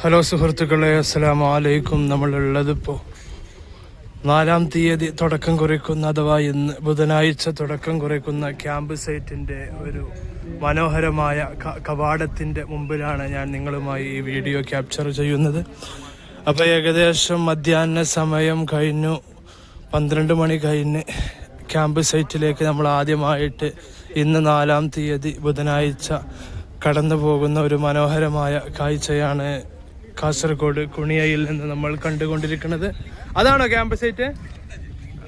Hello സുഹൃത്തുക്കളെ, അസ്സലാമു അലൈക്കും. നമ്മളുള്ളതിപ്പോൾ 4-ാം തീയതി തുടക്കം കുറിക്കുന്ന, അഥവാ ഇന്ന് ബുധനാഴ്ച തുടക്കം കുറിക്കുന്ന ക്യാമ്പ് സൈറ്റിൻ്റെ ഒരു മനോഹരമായ കവാടത്തിൻ്റെ മുമ്പിലാണ് ഞാൻ നിങ്ങളുമായി ഈ വീഡിയോ ക്യാപ്ചർ ചെയ്യുന്നത്. അപ്പോൾ ഏകദേശം മധ്യാഹ്ന സമയം കഴിഞ്ഞു, 12 മണി കഴിഞ്ഞ് ക്യാമ്പ് സൈറ്റിലേക്ക് നമ്മൾ ആദ്യമായിട്ട് ഇന്ന് 4-ാം തീയതി ബുധനാഴ്ച കടന്നു പോകുന്ന ഒരു മനോഹരമായ കാഴ്ചയാണ് കാസർഗോഡ് കുണിയയിൽ നിന്ന് നമ്മൾ കണ്ടുകൊണ്ടിരിക്കുന്നത്. അതാണോ ക്യാമ്പ് സൈറ്റ്?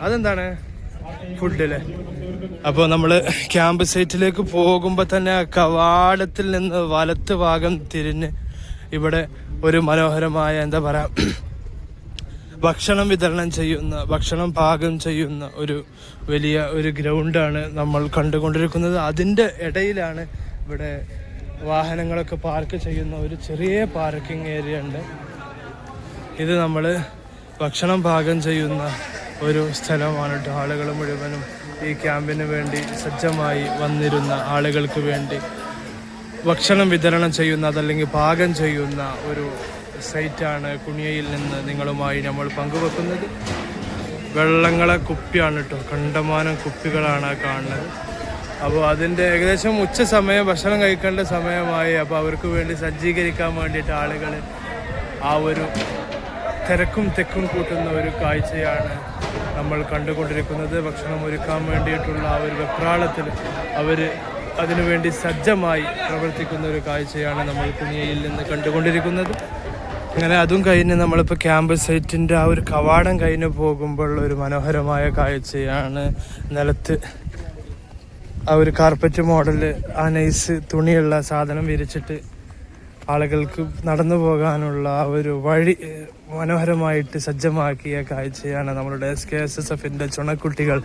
അതെന്താണ്? ഫുഡിലെ. അപ്പോൾ നമ്മൾ ക്യാമ്പ് സൈറ്റിലേക്ക് പോകുമ്പോൾ തന്നെ കവാടത്തിൽ നിന്ന് വലത്ത് ഭാഗം തിരിഞ്ഞ് ഇവിടെ ഒരു മനോഹരമായ എന്താ പറയുക, ഭക്ഷണം വിതരണം ചെയ്യുന്ന, ഭക്ഷണം പാകം ചെയ്യുന്ന ഒരു വലിയ ഒരു ഗ്രൗണ്ടാണ് നമ്മൾ കണ്ടുകൊണ്ടിരിക്കുന്നത്. അതിൻ്റെ ഇടയിലാണ് ഇവിടെ വാഹനങ്ങളൊക്കെ പാർക്ക് ചെയ്യുന്ന ഒരു ചെറിയ പാർക്കിംഗ് ഏരിയ ഉണ്ട്. ഇത് നമ്മൾ ഭക്ഷണം പാകം ചെയ്യുന്ന ഒരു സ്ഥലമാണ് കേട്ടോ. ആളുകൾ മുഴുവനും ഈ ക്യാമ്പിന് വേണ്ടി സജ്ജമായി വന്നിരുന്ന ആളുകൾക്ക് വേണ്ടി ഭക്ഷണം വിതരണം ചെയ്യുന്ന, അതല്ലെങ്കിൽ പാകം ചെയ്യുന്ന ഒരു സൈറ്റാണ് കുണിയയിൽ നിന്ന് നിങ്ങളുമായി നമ്മൾ പങ്കുവെക്കുന്നത്. വെള്ളങ്ങളെ കുപ്പിയാണ് കേട്ടോ, കണ്ടമാനം കുപ്പികളാണ് കാണുന്നത്. അപ്പോൾ അതിൻ്റെ ഏകദേശം ഉച്ച സമയം, ഭക്ഷണം കഴിക്കേണ്ട സമയമായി. അപ്പോൾ അവർക്ക് വേണ്ടി സജ്ജീകരിക്കാൻ വേണ്ടിയിട്ട് ആളുകൾ ആ ഒരു തിരക്കും തെക്കും കൂട്ടുന്ന ഒരു കാഴ്ചയാണ് നമ്മൾ കണ്ടുകൊണ്ടിരിക്കുന്നത്. ഭക്ഷണം ഒരുക്കാൻ വേണ്ടിയിട്ടുള്ള ആ ഒരു വെപ്രാളത്തിൽ അവർ അതിനുവേണ്ടി സജ്ജമായി പ്രവർത്തിക്കുന്ന ഒരു കാഴ്ചയാണ് നമ്മൾ കുണിയയിൽ നിന്ന് കണ്ടുകൊണ്ടിരിക്കുന്നത്. അങ്ങനെ അതും കഴിഞ്ഞ് നമ്മളിപ്പോൾ ക്യാമ്പ് സൈറ്റിൻ്റെ ആ ഒരു കവാടം കഴിഞ്ഞ് പോകുമ്പോൾ ഒരു മനോഹരമായ കാഴ്ചയാണ്. നിലത്ത് ആ ഒരു കാർപ്പറ്റ് മോഡല്, ആ നൈസ് തുണിയുള്ള സാധനം വിരിച്ചിട്ട് ആളുകൾക്ക് നടന്നു പോകാനുള്ള ആ ഒരു വഴി മനോഹരമായിട്ട് സജ്ജമാക്കിയ കാഴ്ചയാണ്. നമ്മളുടെ SKSSFിൻ്റെ ചുണക്കുട്ടികൾ,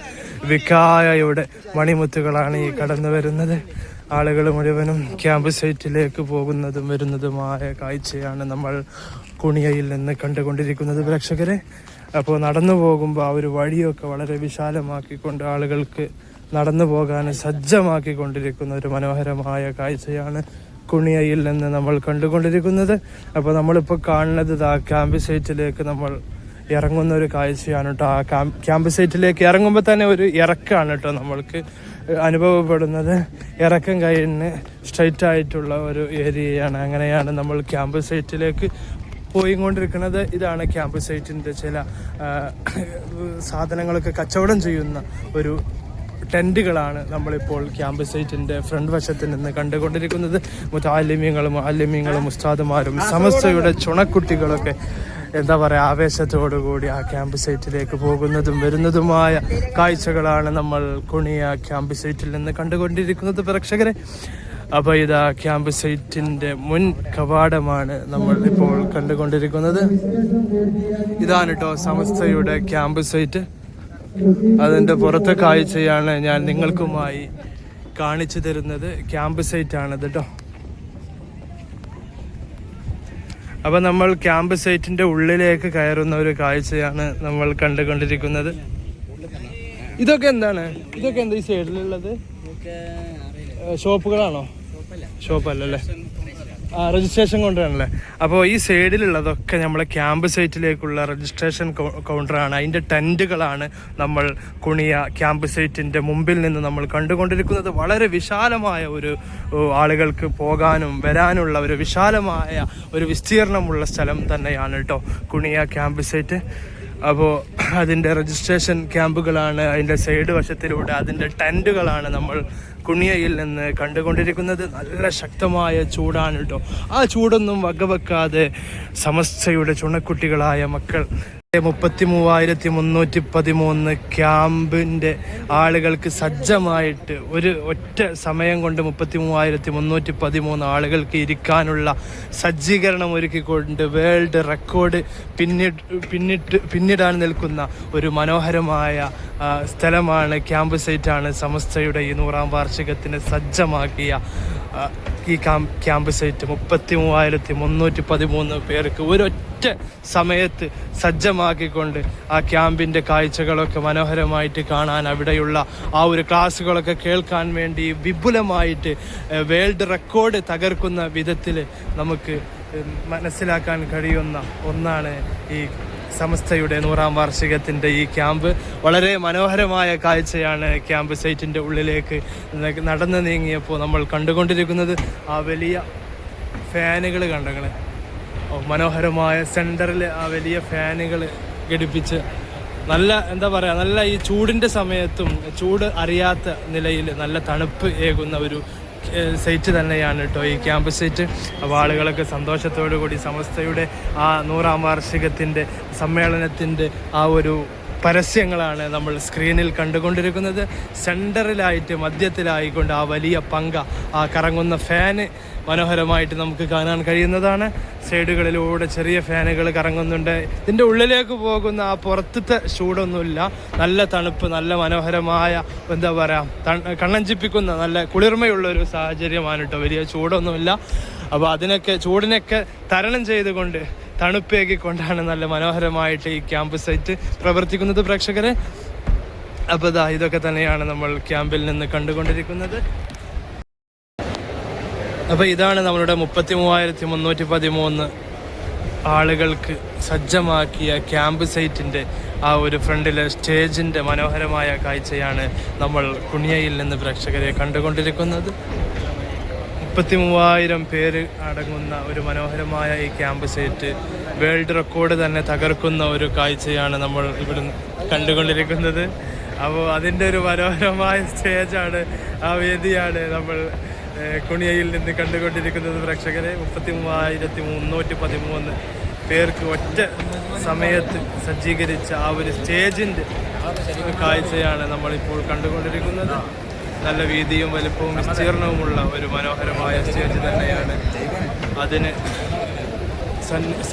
വിക്കായയുടെ മണിമുത്തുകളാണ് ഈ കടന്നു വരുന്നത്. ആളുകൾ മുഴുവനും ക്യാമ്പ് സൈറ്റിലേക്ക് പോകുന്നതും വരുന്നതുമായ കാഴ്ചയാണ് നമ്മൾ കുണിയയിൽ നിന്ന് കണ്ടുകൊണ്ടിരിക്കുന്നത് പ്രേക്ഷകരെ. അപ്പോൾ നടന്നു പോകുമ്പോൾ ആ ഒരു വഴിയൊക്കെ വളരെ വിശാലമാക്കിക്കൊണ്ട് ആളുകൾക്ക് നടന്നു പോകാൻ സജ്ജമാക്കിക്കൊണ്ടിരിക്കുന്ന ഒരു മനോഹരമായ കാഴ്ചയാണ് കുണിയയിൽ നിന്ന് നമ്മൾ കണ്ടുകൊണ്ടിരിക്കുന്നത്. അപ്പോൾ നമ്മളിപ്പോൾ കാണുന്നത് ആ ക്യാമ്പ് സൈറ്റിലേക്ക് നമ്മൾ ഇറങ്ങുന്ന ഒരു കാഴ്ചയാണ് കേട്ടോ. ആ ക്യാമ്പ് സൈറ്റിലേക്ക് ഇറങ്ങുമ്പോൾ തന്നെ ഒരു ഇറക്കമാണ് കേട്ടോ നമ്മൾക്ക് അനുഭവപ്പെടുന്നത്. ഇറക്കം കഴിഞ്ഞ് സ്ട്രൈറ്റ് ആയിട്ടുള്ള ഒരു ഏരിയയാണ്. അങ്ങനെയാണ് നമ്മൾ ക്യാമ്പ് സൈറ്റിലേക്ക് പോയിക്കൊണ്ടിരിക്കുന്നത്. ഇതാണ് ക്യാമ്പ് സൈറ്റിൻ്റെ ചില സാധനങ്ങളൊക്കെ കച്ചവടം ചെയ്യുന്ന ഒരു ടെൻറ്റുകളാണ് നമ്മളിപ്പോൾ ക്യാമ്പ് സൈറ്റിൻ്റെ ഫ്രണ്ട് വശത്ത് നിന്ന് കണ്ടുകൊണ്ടിരിക്കുന്നത്. മുഅല്ലിമീങ്ങളും ഉസ്താദുമാരും സമസ്തയുടെ ചുണക്കുട്ടികളൊക്കെ എന്താ പറയുക, ആവേശത്തോടുകൂടി ആ ക്യാമ്പ് സൈറ്റിലേക്ക് പോകുന്നതും വരുന്നതുമായ കാഴ്ചകളാണ് നമ്മൾ കുണിയ ക്യാമ്പ് സൈറ്റിൽ നിന്ന് കണ്ടുകൊണ്ടിരിക്കുന്നത് പ്രേക്ഷകരെ. അപ്പോൾ ഇതാ ക്യാമ്പ് സൈറ്റിൻ്റെ മുൻ കവാടമാണ് നമ്മൾ ഇപ്പോൾ കണ്ടുകൊണ്ടിരിക്കുന്നത്. ഇതാണ് കേട്ടോ സമസ്തയുടെ ക്യാമ്പ് സൈറ്റ്. അതിൻ്റെ പുറത്തെ കാഴ്ചയാണ് ഞാൻ നിങ്ങൾക്കുമായി കാണിച്ചു തരുന്നത്. ക്യാമ്പ് സൈറ്റാണിത് കേട്ടോ. അപ്പോൾ നമ്മൾ ക്യാമ്പ് സൈറ്റിൻ്റെ ഉള്ളിലേക്ക് കയറുന്ന ഒരു കാഴ്ചയാണ് നമ്മൾ കണ്ടുകൊണ്ടിരിക്കുന്നത്. ഇതൊക്കെ എന്താണ്? ഇതൊക്കെ എന്താ ഈ സൈഡിലുള്ളത്? ഷോപ്പുകളാണോ? ഷോപ്പല്ലേ, രജിസ്ട്രേഷൻ കൗണ്ടറാണല്ലേ. അപ്പോൾ ഈ സൈഡിലുള്ളതൊക്കെ നമ്മളെ ക്യാമ്പ് സൈറ്റിലേക്കുള്ള രജിസ്ട്രേഷൻ കൗണ്ടറാണ്. അതിൻ്റെ ടെൻറ്റുകളാണ് നമ്മൾ കുണിയ ക്യാമ്പ് സൈറ്റിൻ്റെ മുമ്പിൽ നിന്ന് നമ്മൾ കണ്ടുകൊണ്ടിരിക്കുന്നത്. വളരെ വിശാലമായ ഒരു ആളുകൾക്ക് പോകാനും വരാനുള്ള ഒരു വിശാലമായ ഒരു വിസ്തീർണമുള്ള സ്ഥലം തന്നെയാണ് കേട്ടോ കുണിയ ക്യാമ്പ് സൈറ്റ്. അപ്പോൾ അതിൻ്റെ രജിസ്ട്രേഷൻ ക്യാമ്പുകളാണ് അതിൻ്റെ സൈഡ് വശത്തിലൂടെ, അതിൻ്റെ ടെൻറ്റുകളാണ് നമ്മൾ കുണിയയിൽ നിന്ന് കണ്ടുകൊണ്ടിരിക്കുന്നത്. നല്ല ശക്തമായ ചൂടാണ് കേട്ടോ. ആ ചൂടൊന്നും വകവെക്കാതെ സമസ്തയുടെ ചുണക്കുട്ടികളായ മക്കൾ 33,313 ക്യാമ്പിൻ്റെ ആളുകൾക്ക് സജ്ജമായിട്ട് ഒരു ഒറ്റ സമയം കൊണ്ട് 33,313 ആളുകൾക്ക് ഇരിക്കാനുള്ള സജ്ജീകരണം ഒരുക്കിക്കൊണ്ട് വേൾഡ് റെക്കോർഡ് പിന്നിടാൻ നിൽക്കുന്ന ഒരു മനോഹരമായ സ്ഥലമാണ്, ക്യാമ്പ് സൈറ്റാണ് സമസ്തയുടെ ഈ 100-ാം വാർഷികത്തിന് സജ്ജമാക്കിയ ഈ ക്യാമ്പ് സൈറ്റ്. 33,313 പേർക്ക് ഒരൊറ്റ സമയത്ത് സജ്ജമാക്കിക്കൊണ്ട് ആ ക്യാമ്പിൻ്റെ കാഴ്ചകളൊക്കെ മനോഹരമായിട്ട് കാണാൻ, അവിടെയുള്ള ആ ഒരു ക്ലാസ്സുകളൊക്കെ കേൾക്കാൻ വേണ്ടി വിപുലമായിട്ട് വേൾഡ് റെക്കോർഡ് തകർക്കുന്ന വിധത്തിൽ നമുക്ക് മനസ്സിലാക്കാൻ കഴിയുന്ന ഒന്നാണ് ഈ സമസ്തയുടെ 100ാം വാർഷികത്തിൻ്റെ ഈ ക്യാമ്പ്. വളരെ മനോഹരമായ കാഴ്ചയാണ് ക്യാമ്പ് സൈറ്റിൻ്റെ ഉള്ളിലേക്ക് നടന്നു നീങ്ങിയപ്പോൾ നമ്മൾ കണ്ടുകൊണ്ടിരിക്കുന്നത്. ആ വലിയ ഫാനുകൾ കണ്ടങ്ങളെ, മനോഹരമായ സെൻറ്ററിൽ ആ വലിയ ഫാനുകൾ ഘടിപ്പിച്ച് നല്ല എന്താ പറയുക, നല്ല ഈ ചൂടിൻ്റെ സമയത്തും ചൂട് അറിയാത്ത നിലയിൽ നല്ല തണുപ്പ് ഏകുന്ന ഒരു സൈറ്റ് തന്നെയാണ് കേട്ടോ ഈ ക്യാമ്പ് സൈറ്റ്. അപ്പോൾ ആളുകളൊക്കെ സന്തോഷത്തോടു കൂടി സമസ്തയുടെ ആ 100ാം വാർഷികത്തിൻ്റെ സമ്മേളനത്തിൻ്റെ ആ ഒരു പരസ്യങ്ങളാണ് നമ്മൾ സ്ക്രീനിൽ കണ്ടുകൊണ്ടിരിക്കുന്നത്. സെൻറ്ററിലായിട്ട് മധ്യത്തിലായിക്കൊണ്ട് ആ വലിയ പങ്ക, ആ കറങ്ങുന്ന ഫാന് മനോഹരമായിട്ട് നമുക്ക് കാണാൻ കഴിയുന്നതാണ്. സൈഡുകളിലൂടെ ചെറിയ ഫാനുകൾ കറങ്ങുന്നുണ്ട്. ഇതിൻ്റെ ഉള്ളിലേക്ക് പോകുന്ന ആ പുറത്തത്തെ ചൂടൊന്നുമില്ല, നല്ല തണുപ്പ്, നല്ല മനോഹരമായ എന്താ പറയുക, കണ്ണഞ്ചിപ്പിക്കുന്ന നല്ല കുളിർമയുള്ളൊരു സാഹചര്യമാണ് കേട്ടോ. വലിയ ചൂടൊന്നുമില്ല. അപ്പോൾ ചൂടിനൊക്കെ തരണം ചെയ്തുകൊണ്ട് തണുപ്പേകിക്കൊണ്ടാണ് നല്ല മനോഹരമായിട്ട് ഈ ക്യാമ്പ് സൈറ്റ് പ്രവർത്തിക്കുന്നത് പ്രേക്ഷകരെ. അപ്പോൾ ഇതൊക്കെ തന്നെയാണ് നമ്മൾ ക്യാമ്പിൽ നിന്ന് കണ്ടുകൊണ്ടിരിക്കുന്നത്. അപ്പോൾ ഇതാണ് നമ്മളുടെ 33,313 ആളുകൾക്ക് സജ്ജമാക്കിയ ക്യാമ്പ് സൈറ്റിൻ്റെ ആ ഒരു ഫ്രണ്ടിലെ സ്റ്റേജിൻ്റെ മനോഹരമായ കാഴ്ചയാണ് നമ്മൾ കുണിയയിൽ നിന്ന് പ്രേക്ഷകരെ കണ്ടുകൊണ്ടിരിക്കുന്നത്. 33,000 പേര് അടങ്ങുന്ന ഒരു മനോഹരമായ ഈ ക്യാമ്പ് സൈറ്റ് വേൾഡ് റെക്കോർഡ് തന്നെ തകർക്കുന്ന ഒരു കാഴ്ചയാണ് നമ്മൾ ഇവിടുന്ന് കണ്ടുകൊണ്ടിരിക്കുന്നത്. അപ്പോൾ അതിൻ്റെ ഒരു മനോഹരമായ സ്റ്റേജാണ്, ആ വേദിയാണ് നമ്മൾ കുണിയയിൽ നിന്ന് കണ്ടുകൊണ്ടിരിക്കുന്നത് പ്രേക്ഷകരെ. 33,313 പേർക്ക് ഒറ്റ സമയത്ത് സജ്ജീകരിച്ച ആ ഒരു സ്റ്റേജിൻ്റെ കാഴ്ചയാണ് നമ്മളിപ്പോൾ കണ്ടുകൊണ്ടിരിക്കുന്നത്. നല്ല വീതിയും വലുപ്പവും വിസ്തീർണവുമുള്ള ഒരു മനോഹരമായ സ്റ്റേജ് തന്നെയാണ്. അതിന്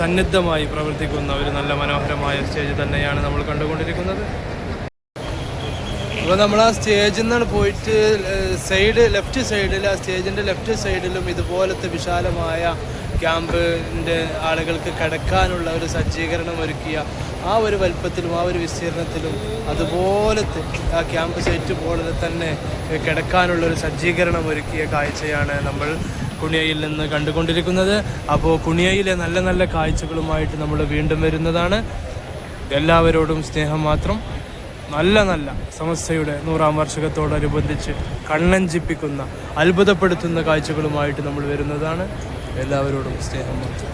സന്നിഗ്ധമായി പ്രവർത്തിക്കുന്ന ഒരു നല്ല മനോഹരമായ സ്റ്റേജ് തന്നെയാണ് നമ്മൾ കണ്ടുകൊണ്ടിരിക്കുന്നത്. അപ്പോൾ നമ്മൾ ആ സ്റ്റേജിൽ നിന്നാണ് പോയിട്ട് ലെഫ്റ്റ് സൈഡിൽ, ആ സ്റ്റേജിൻ്റെ ലെഫ്റ്റ് സൈഡിലും ഇതുപോലത്തെ വിശാലമായ ക്യാമ്പിൻ്റെ ആളുകൾക്ക് കിടക്കാനുള്ള ഒരു സജ്ജീകരണം ഒരുക്കിയ ആ ഒരു വലുപ്പത്തിലും ആ ഒരു വിസ്തീർണത്തിലും അതുപോലത്തെ ആ ക്യാമ്പ് സൈറ്റ് പോലെ തന്നെ കിടക്കാനുള്ളൊരു സജ്ജീകരണം ഒരുക്കിയ കാഴ്ചയാണ് നമ്മൾ കുണിയയിൽ നിന്ന് കണ്ടുകൊണ്ടിരിക്കുന്നത്. അപ്പോൾ കുണിയയിലെ നല്ല നല്ല കാഴ്ചകളുമായിട്ട് നമ്മൾ വീണ്ടും വരുന്നതാണ്. എല്ലാവരോടും സ്നേഹം മാത്രം. നല്ല സമസ്തയുടെ 100ാം വാർഷികത്തോടനുബന്ധിച്ച് കണ്ണഞ്ചിപ്പിക്കുന്ന, അത്ഭുതപ്പെടുത്തുന്ന കാഴ്ചകളുമായിട്ട് നമ്മൾ വരുന്നതാണ്. എല്ലാവരോടും സ്നേഹം മാത്രം.